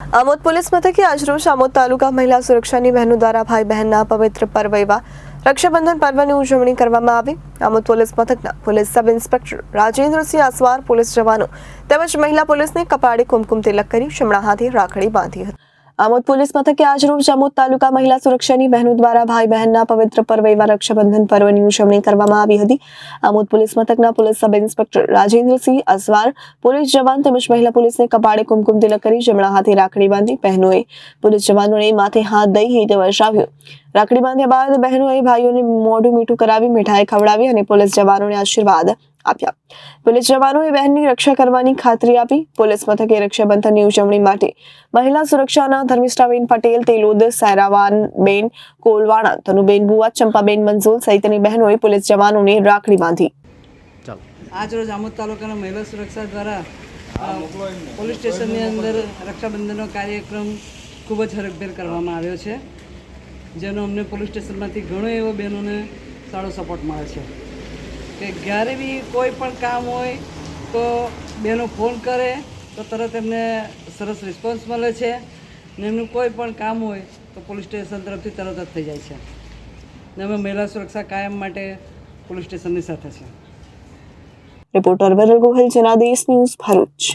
Amod police મથકે આજરોજ આમોદ તાલુકા મહિલા સુરક્ષાની બહેનો દ્વારા ભાઈ બહેનના પવિત્ર પર્વ એવા રક્ષાબંધન પર્વની ઉજવણી કરવામાં આવી। આમોદ પોલીસ મથકના police sub inspector Rajendrasinh Aswar police જવાનો તેમજ મહિલા પોલીસને કપાળે કુમકુમ તિલક કરી જમણા હાથે રાખડી બાંધી હતી। આમોદ પોલીસ મથકે આજરોજ આમોદ તાલુકા મહિલા સુરક્ષાની બહેનો દ્વારા ભાઈ બહેનના પવિત્ર પર્વ એવા રક્ષાબંધન પર્વની ઉજવણી કરવામાં આવી હતી। આમોદ પોલીસ મથકના police sub inspector Rajendrasinh Aswar police જવાન તેમજ મહિલા પોલીસને કપાળે કુમકુમ તિલક કરી જમણા હાથે રાખડી બાંધી બહેનોએ પોલીસ જવાનોને માથે હાથ દઈ હિત વર્ષાવ્યો। રાખડી બાંધ્યા બાદ બહેનોએ ભાઈઓને મોઢું મીઠું કરાવી મીઠાઈ ખવડાવી અને પોલીસ જવાનોને આશીર્વાદ આપ્યા। પોલીસ જવાનોએ બહેનની રક્ષા કરવાની ખાતરી આપી। પોલીસ મથકે રક્ષાબંધનની ઉજવણી માટે મહિલા સુરક્ષાના ધર્મિષ્ઠાબેન પટેલ, તેલોદ, સૈરાવાનબેન કોલવાણા, તનુબેન બુઆ, ચંપાબેન મંજોલ સહિતની બહેનોએ પોલીસ જવાનોને રાખડી બાંધી। આજ રોજ આમોદ તાલુકાના મહિલા સુરક્ષા દ્વારા પોલીસ સ્ટેશનની અંદર રક્ષાબંધનનો કાર્યક્રમ ખૂબ જ હરખભેર કરવામાં આવ્યો છે, જેનો અમને પોલીસ સ્ટેશનમાંથી ઘણો એવો બહેનોને સારો સપોર્ટ મળે છે કે જ્યારે બી કોઈ પણ કામ હોય તો બહેનો ફોન કરે તો તરત એમને સરસ રિસ્પોન્સ મળે છે ને એમનું કોઈ પણ કામ હોય તો પોલીસ સ્ટેશન તરફથી તરત જ થઈ જાય છે ને અમે મહિલા સુરક્ષા કાયમ માટે પોલીસ સ્ટેશનની સાથે છે। Reporter Viral Gohil, Janadesh news, Bharuch.